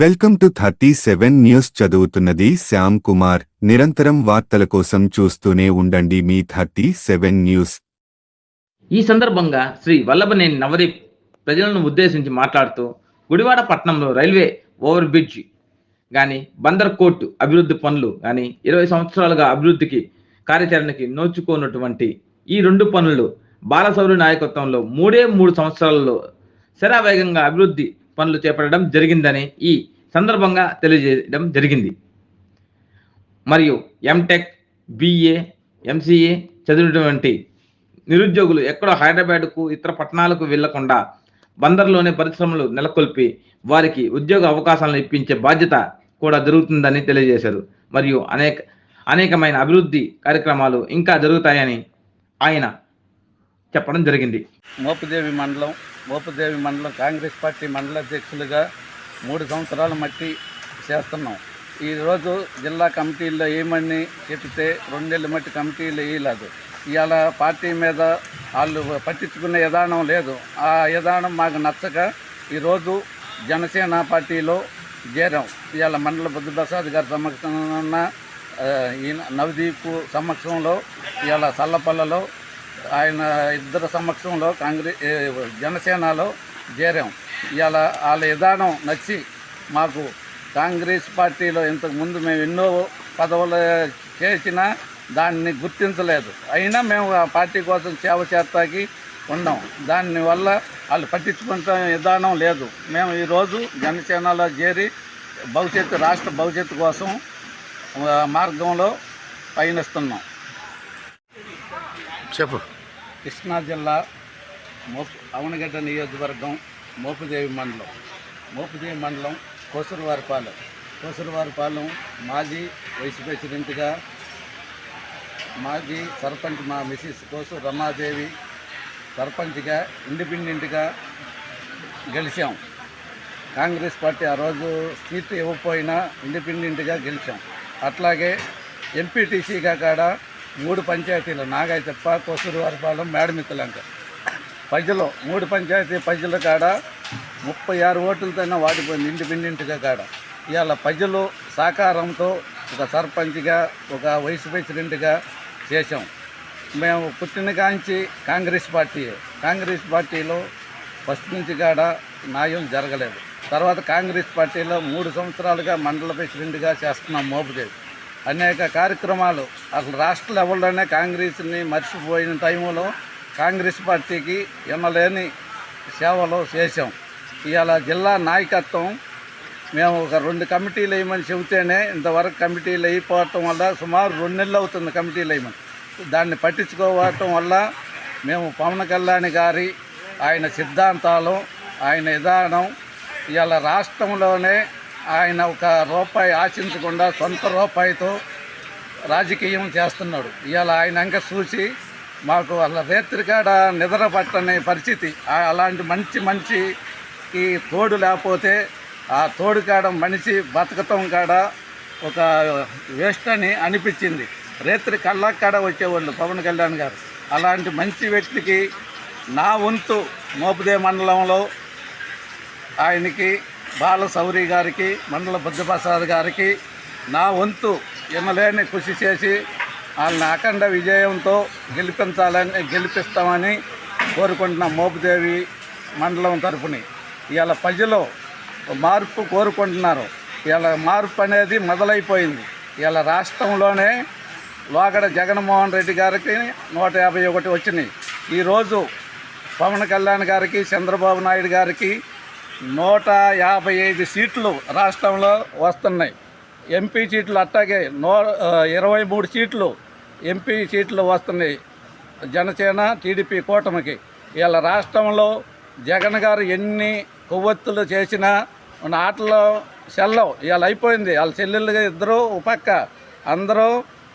Welcome to 37 news. చదువుతున్నది శ్యామ్ కుమార్. నిరంతరం వార్తల కోసం చూస్తూనే ఉండండి మీ 37 న్యూస్. ఈ సందర్భంగా శ్రీ వల్లభనేని నవదీప్ ప్రజలను ఉద్దేశించి మాట్లాడుతూ గుడివాడ పట్టణంలో రైల్వే ఓవర్ బ్రిడ్జ్ కానీ బందర్ కోర్టు అభివృద్ధి పనులు కానీ 20 సంవత్సరాలుగా అభివృద్ధికి కార్యాచరణకి నోచుకోనటువంటి ఈ రెండు పనులు బాలశౌరి నాయకత్వంలో 3 సంవత్సరాలలో శరావేగంగా అభివృద్ధి పనులు చేపట్టడం జరిగిందని ఈ సందర్భంగా తెలియజేయడం జరిగింది. మరియు ఎంటెక్, బిఏ, ఎంసీఏ చదివినటువంటి నిరుద్యోగులు ఎక్కడో హైదరాబాద్కు ఇతర పట్టణాలకు వెళ్లకుండా బందర్లోనే పరిశ్రమలు నెలకొల్పి వారికి ఉద్యోగ అవకాశాలను ఇప్పించే బాధ్యత కూడా జరుగుతుందని తెలియజేశారు. మరియు అనేకమైన అభివృద్ధి కార్యక్రమాలు ఇంకా జరుగుతాయని ఆయన చెప్పడం జరిగింది. మోపుదేవి మండలం కాంగ్రెస్ పార్టీ మండల అధ్యక్షులుగా 3 సంవత్సరాల మట్టి చేస్తున్నాం. ఈరోజు జిల్లా కమిటీల్లో ఏమని చెప్తే 2 నెలల మట్టి కమిటీలు వేయలేదు. ఇవాళ పార్టీ మీద వాళ్ళు పట్టించుకునే విధానం లేదు. ఆ విధానం మాకు నచ్చక ఈరోజు జనసేన పార్టీలో చేరాం. ఇవాళ మండల బుద్ధప్రసాద్ గారి సమక్షంలో నవదీప్ సమక్షంలో ఇవాళ సల్లపల్లలో ఆయన ఇద్దరు సమక్షంలో జనసేనలో చేరాం. ఇవాళ వాళ్ళ విధానం నచ్చి మాకు కాంగ్రెస్ పార్టీలో ఇంతకుముందు మేము ఎన్నో పదవులు చేసినా దాన్ని గుర్తించలేదు. అయినా మేము ఆ పార్టీ కోసం సేవ చేస్తాకి ఉన్నాం. దానివల్ల వాళ్ళు పట్టించుకుంటే విధానం లేదు. మేము ఈరోజు జనసేనలో చేరి రాష్ట్ర భవిష్యత్తు కోసం మార్గంలో పయనిస్తున్నాం. చెప్పు. కృష్ణా జిల్లా అవనగడ్డ నియోజకవర్గం మోపుదేవి మండలం కోసరవారిపాలెం మాజీ వైస్ ప్రెసిడెంట్గా, మాజీ సర్పంచ్ మా మిసిస్ కోసు రమాదేవి సర్పంచ్గా ఇండిపెండెంట్గా గెలిచాం. కాంగ్రెస్ పార్టీ ఆ రోజు సీటు ఇవ్వకపోయినా ఇండిపెండెంట్గా గెలిచాం. అట్లాగే ఎంపీటీసీగా కాడ 3 పంచాయతీలు నాగాయతప్ప, కోసూరువారిపాలెం, మేడమిత్తలంక ప్రజలు 3 పంచాయతీ ప్రజల కాడ 36 ఓట్లతోనే వాడిపోయింది ఇండిపెండెంట్గా కాడ. ఇవాళ ప్రజలు సహకారంతో ఒక సర్పంచ్గా, ఒక వైస్ ప్రెసిడెంట్గా చేసాం. మేము పుట్టిన కాంచి కాంగ్రెస్ పార్టీలో ఫస్ట్ నుంచి కాడ న్యాయం జరగలేదు. తర్వాత కాంగ్రెస్ పార్టీలో 3 సంవత్సరాలుగా మండల ప్రెసిడెంట్గా చేస్తున్నాం. మోపుదేవి అనేక కార్యక్రమాలు అసలు రాష్ట్ర లెవెల్లోనే కాంగ్రెస్ని మర్చిపోయిన టైంలో కాంగ్రెస్ పార్టీకి ఎనలేని సేవలు చేసాం. ఇవాళ జిల్లా నాయకత్వం మేము ఒక 2 కమిటీలు వేయమని చెబితేనే ఇంతవరకు కమిటీలు అయిపోవటం వల్ల సుమారు 2 నెలలు అవుతుంది కమిటీలు వేయమని. దాన్ని పట్టించుకోవటం వల్ల మేము పవన్ కళ్యాణ్ గారి ఆయన సిద్ధాంతాలు, ఆయన విధానం ఇవాళ రాష్ట్రంలోనే ఆయన ఒక రూపాయి ఆశించకుండా సొంత రూపాయితో రాజకీయం చేస్తున్నాడు. ఇవాళ ఆయన అంక చూసి మాకు వాళ్ళ రేత్రికాడ నిద్ర పట్టని పరిస్థితి. అలాంటి మంచి తోడు లేకపోతే ఆ తోడు కాడ మనిషి బతకటం కాడ ఒక వేస్ట్ అని అనిపించింది. రేత్రి కళ్ళకాడ వచ్చేవాళ్ళు పవన్ కళ్యాణ్ గారు. అలాంటి మంచి వ్యక్తికి నా వంతు మోపుదే మండలంలో ఆయనకి, బాలశౌరి గారికి, మండల బుద్ధప్రసాద్ గారికి నా వంతు ఎనలేని కృషి చేసి వాళ్ళని అఖండ విజయంతో గెలిపిస్తామని కోరుకుంటున్నాం. మోపుదేవి మండలం తరఫుని ఇవాళ ప్రజలు మార్పు కోరుకుంటున్నారు. ఇవాళ మార్పు అనేది మొదలైపోయింది. ఇవాళ రాష్ట్రంలోనే లోగడ జగన్మోహన్ రెడ్డి గారికి 151 వచ్చినాయి. ఈరోజు పవన్ కళ్యాణ్ గారికి, చంద్రబాబు నాయుడు గారికి 155 సీట్లు రాష్ట్రంలో వస్తున్నాయి. ఎంపీ సీట్లు అట్టాగే 23 సీట్లు ఎంపీ సీట్లు వస్తున్నాయి జనసేన టీడీపీ కూటమికి. ఇవాళ రాష్ట్రంలో జగన్ గారు ఎన్ని కొవ్వొత్తులు చేసినా ఆటలో సెల్లం ఇవాళ అయిపోయింది. వాళ్ళ చెల్లెళ్ళుగా ఇద్దరు పక్క, అందరూ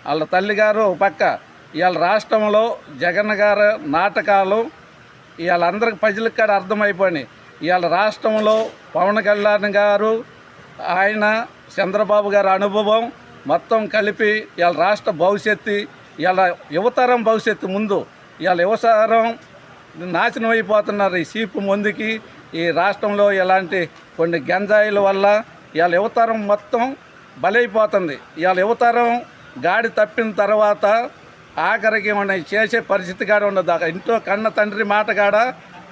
వాళ్ళ తల్లిగారు పక్క. ఇవాళ రాష్ట్రంలో జగన్ గారు నాటకాలు ఇవాళ అందరికి ప్రజలకు కూడా అర్థమైపోయినాయి. ఇవాళ రాష్ట్రంలో పవన్ కళ్యాణ్ గారు, ఆయన చంద్రబాబు గారి అనుభవం మొత్తం కలిపి ఇవాళ రాష్ట్ర భవిష్యత్తు, ఇవాళ యువతరం భవిష్యత్తు ముందు ఇవాళ యువతరం నాశనం అయిపోతున్నారు. ఈ సీపు ముందుకి ఈ రాష్ట్రంలో ఇలాంటి కొన్ని గంజాయిల వల్ల ఇవాళ యువతరం మొత్తం బలైపోతుంది. ఇవాళ యువతరం గాడి తప్పిన తర్వాత ఆఖరికి మనం చేసే పరిస్థితి కాడ ఉండదు. ఇంట్లో కన్న తండ్రి మాట కాడ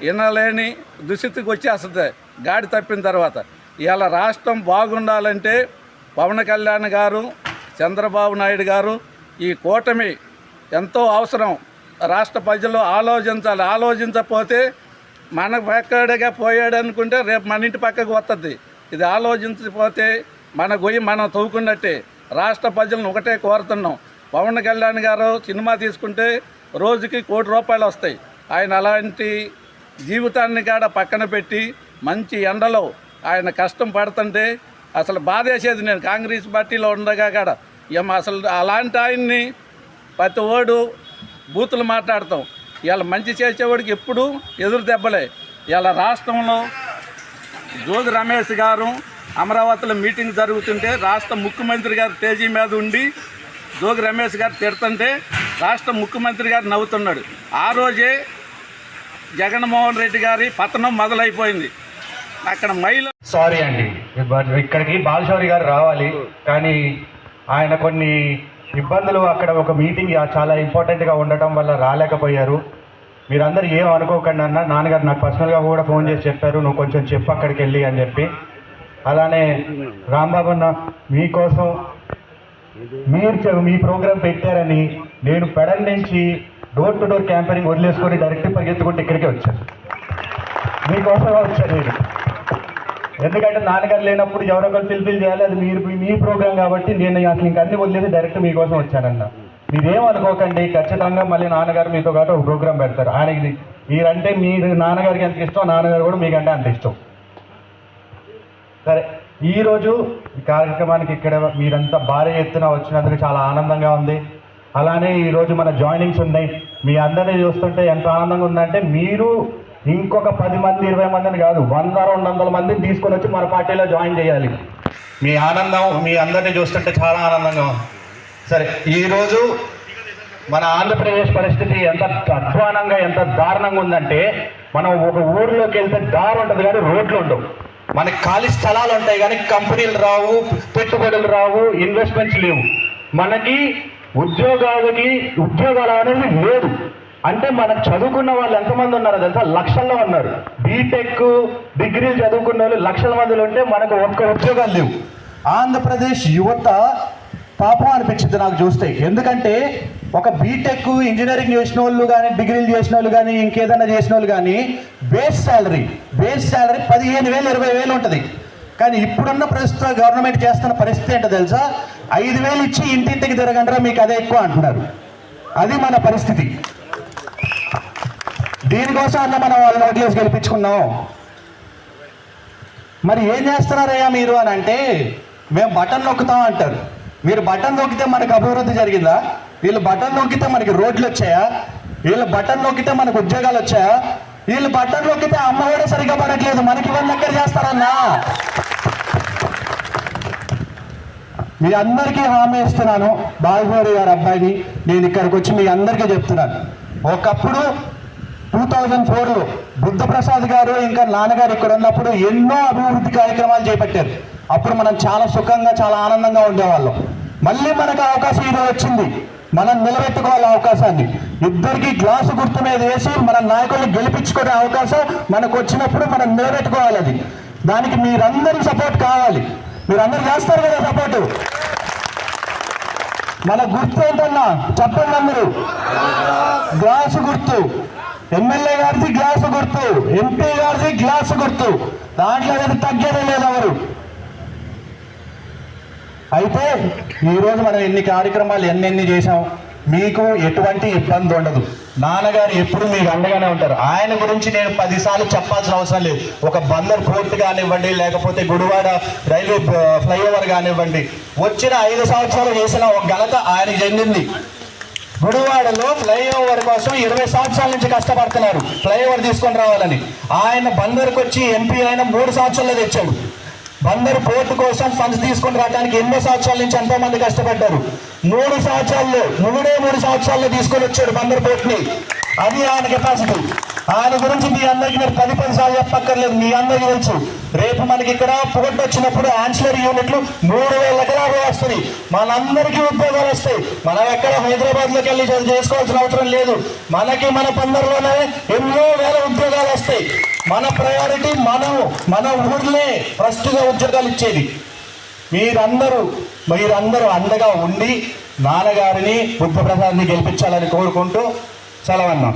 వినలేని దుస్థితికి వచ్చేస్తుంది గాడి తప్పిన తర్వాత. ఇవాళ రాష్ట్రం బాగుండాలంటే పవన్ కళ్యాణ్ గారు, చంద్రబాబు నాయుడు గారు, ఈ కూటమి ఎంతో అవసరం. రాష్ట్ర ప్రజలు ఆలోచించాలి. ఆలోచించకపోతే మన పక్కడిగా పోయాడు అనుకుంటే రేపు మన ఇంటి పక్కకు వస్తుంది. ఇది ఆలోచించకపోతే మన గొయ్యి మనం తవ్వుకున్నట్టే. రాష్ట్ర ప్రజలను ఒకటే కోరుతున్నాం, పవన్ కళ్యాణ్ గారు సినిమా తీసుకుంటే రోజుకి ₹1 కోటి వస్తాయి. ఆయన అలాంటి జీవితాన్ని కాడ పక్కన పెట్టి మంచి ఎండలో ఆయన కష్టం పడుతుంటే అసలు బాధేసేది. నేను కాంగ్రెస్ పార్టీలో ఉండగా కాడ అసలు అలాంటి ఆయన్ని ప్రతి ఓడు బూతులు మాట్లాడతాం. ఇవాళ మంచి చేసేవాడికి ఎప్పుడు ఎదురు దెబ్బలే. ఇవాళ రాష్ట్రంలో జోగి రమేష్ గారు అమరావతిలో మీటింగ్ జరుగుతుంటే రాష్ట్ర ముఖ్యమంత్రి గారు స్టేజీ మీద ఉండి జోగి రమేష్ గారు తిడుతుంటే రాష్ట్ర ముఖ్యమంత్రి గారు నవ్వుతున్నాడు. ఆ రోజే జగన్మోహన్ రెడ్డి గారి పతనం మొదలైపోయింది. అక్కడ సారీ అండి, ఇక్కడికి బాలశౌరి గారు రావాలి, కానీ ఆయన కొన్ని ఇబ్బందులు అక్కడ ఒక మీటింగ్ చాలా ఇంపార్టెంట్గా ఉండటం వల్ల రాలేకపోయారు. మీరందరూ ఏం అనుకోకండి అన్న. నాన్నగారు నాకు పర్సనల్గా కూడా ఫోన్ చేసి చెప్పారు, నువ్వు కొంచెం చెప్పు అక్కడికి వెళ్ళి అని చెప్పి. అలానే రాంబాబు అన్న, మీకోసం మీ ప్రోగ్రాం పెట్టారని నేను పెడల్ నుంచి డోర్ టు డోర్ క్యాంపెయినింగ్ వదిలేసుకొని డైరెక్ట్ పరిగెత్తుకుంటే ఇక్కడికే వచ్చాను. మీకోసం వచ్చాను నేను. ఎందుకంటే నాన్నగారు లేనప్పుడు ఎవరో ఒకరు ఫిల్ఫిల్ చేయాలి, అది మీ ప్రోగ్రాం కాబట్టి నేను అసలు ఇంక అన్ని వదిలేసి డైరెక్ట్ మీకోసం వచ్చానన్న. మీరేం అనుకోకండి, ఖచ్చితంగా మళ్ళీ నాన్నగారు మీతో పాటు ఒక ప్రోగ్రాం పెడతారు. ఆయనకి మీరంటే మీరు నాన్నగారికి ఎంత ఇష్టం, నాన్నగారు కూడా మీకంటే అంత ఇష్టం. సరే, ఈరోజు ఈ కార్యక్రమానికి ఇక్కడ మీరంతా భారీ ఎత్తున వచ్చినందుకు చాలా ఆనందంగా ఉంది. అలానే ఈరోజు మన జాయినింగ్స్ ఉన్నాయి. మీ అందరినీ చూస్తుంటే ఎంత ఆనందంగా ఉందంటే, మీరు ఇంకొక 10 మంది 20 మందిని కాదు, 100-200 మందిని తీసుకొని వచ్చి మన పార్టీలో జాయిన్ చేయాలి. మీ ఆనందం మీ అందరినీ చూస్తుంటే చాలా ఆనందంగా ఉంది. సరే, ఈరోజు మన ఆంధ్రప్రదేశ్ పరిస్థితి ఎంత అధ్వానంగా ఎంత దారుణంగా ఉందంటే, మనం ఒక ఊరిలోకి వెళ్తే దారి ఉంటుంది కానీ రోడ్లు ఉండవు. మనకి ఖాళీ స్థలాలు ఉంటాయి కానీ కంపెనీలు రావు, పెట్టుబడులు రావు, ఇన్వెస్ట్మెంట్స్ లేవు. మనకి ఉద్యోగాలు అనేది లేదు. అంటే మనకు చదువుకున్న వాళ్ళు ఎంతమంది ఉన్నారో తెలుసా? లక్షల్లో ఉన్నారు. బీటెక్ డిగ్రీలు చదువుకున్న వాళ్ళు లక్షల మందిలో ఉంటే మనకు ఒక్క ఉద్యోగాలు లేవు. ఆంధ్రప్రదేశ్ యువత పాపం అనిపించింది నాకు చూస్తే. ఎందుకంటే ఒక బీటెక్ ఇంజనీరింగ్ చేసిన వాళ్ళు కానీ, డిగ్రీలు చేసిన వాళ్ళు కానీ, ఇంకేదైనా చేసిన వాళ్ళు కానీ బేస్ శాలరీ 15,000 20,000 ఉంటుంది. కానీ ఇప్పుడున్న ప్రస్తుత గవర్నమెంట్ చేస్తున్న పరిస్థితి ఏంటో తెలుసా? 5,000 ఇచ్చి ఇంటింటికి తిరగంటారా, మీకు అదే ఎక్కువ అంటున్నారు. అది మన పరిస్థితి. దీనికోసం అన్న మనం వాళ్ళని ఓట్లేసి గెలిపించుకున్నాం. మరి ఏం చేస్తున్నారయ్యా మీరు అని అంటే, మేము బటన్ నొక్కుతాం అంటారు. మీరు బటన్ నొక్కితే మనకు అభివృద్ధి జరిగిందా? వీళ్ళు బటన్ నొక్కితే మనకి రోడ్లు వచ్చాయా? వీళ్ళు బటన్ నొక్కితే మనకు ఉద్యోగాలు వచ్చాయా? వీళ్ళు బటన్ నొక్కితే అమ్మ కూడా సరిగా పడట్లేదు, మనకి ఇవన్నీ ఎక్కడ చేస్తారన్నా? మీ అందరికీ హామీ ఇస్తున్నాను, బాలశౌరి గారి అబ్బాయిని నేను ఇక్కడికి వచ్చి మీ అందరికీ చెప్తున్నాను. ఒకప్పుడు 2004లో బుద్ధప్రసాద్ గారు ఇంకా నాన్నగారు ఇక్కడ ఉన్నప్పుడు ఎన్నో అభివృద్ధి కార్యక్రమాలు చేపట్టారు. అప్పుడు మనం చాలా సుఖంగా చాలా ఆనందంగా ఉండేవాళ్ళం. మళ్ళీ మనకు అవకాశం ఇది వచ్చింది, మనం నిలబెట్టుకోవాలి అవకాశాన్ని. ఇద్దరికి గ్లాసు గుర్తు మీద వేసి మన నాయకుల్ని గెలిపించుకునే అవకాశం మనకు వచ్చినప్పుడు మనం నిలబెట్టుకోవాలి. అది దానికి మీరందరూ సపోర్ట్ కావాలి. మీరందరూ చేస్తారు కదా సపోర్టు. మన గుర్తు ఏంటన్నా చెప్పండి అందరూ? గ్లాసు గుర్తు. ఎమ్మెల్యే గారిది గ్లాసు గుర్తు, ఎంపీ గారిది గ్లాసు గుర్తు. దాంట్లో ఏది తగ్గేదే లేదు ఎవరు. అయితే ఈరోజు మనం ఎన్ని కార్యక్రమాలు ఎన్నెన్ని చేసాం, మీకు ఎటువంటి ఇబ్బంది ఉండదు. నాన్నగారు ఎప్పుడు మీకు అండగానే ఉంటారు. ఆయన గురించి నేను 10 సార్లు చెప్పాల్సిన అవసరం లేదు. ఒక బందర్ పోర్ట్ కానివ్వండి, లేకపోతే గుడివాడ రైల్వే ఫ్లైఓవర్ కానివ్వండి, వచ్చిన 5 సంవత్సరాలు చేసిన ఒక ఘనత ఆయనకి చెందింది. గుడివాడలో ఫ్లైఓవర్ కోసం 20 సంవత్సరాల నుంచి కష్టపడుతున్నారు ఫ్లైఓవర్ తీసుకొని రావాలని. ఆయన బందర్కి వచ్చి ఎంపీ అయిన 3 సంవత్సరాల్లో తెచ్చాడు. బందర్ పోర్టు కోసం ఫండ్స్ తీసుకొని రావడానికి ఎన్నో సంవత్సరాల నుంచి ఎంతో మంది కష్టపడ్డారు. 3 సంవత్సరాల్లో 3 సంవత్సరాల్లో తీసుకొని వచ్చాడు బందర్ పోర్టుని. అది ఆయన కెపాసిటీ. ఆయన గురించి మీ అందరికీ నేను 10 సార్లు చెప్పక్కర్లేదు, మీ అందరికీ తెలుసు. రేపు మనకి ఇక్కడ పుగట్ వచ్చినప్పుడు యాన్సిలరీ యూనిట్లు 3000 ఎకరాలు వస్తాయి, మనందరికీ ఉద్యోగాలు వస్తాయి. మనం ఎక్కడ హైదరాబాద్లోకి వెళ్ళి చేసుకోవాల్సిన అవసరం లేదు. మనకి మన పందర్లోనే ఎన్నో వేల ఉద్యోగాలు వస్తాయి. మన ప్రయారిటీ మన ఊర్లే ఫస్ట్గా ఉద్యోగాలు ఇచ్చేది. మీరందరూ అండగా ఉండి నాన్నగారిని బుద్ధప్రసాద్ని గెలిపించాలని కోరుకుంటూ సెలవన్నాం.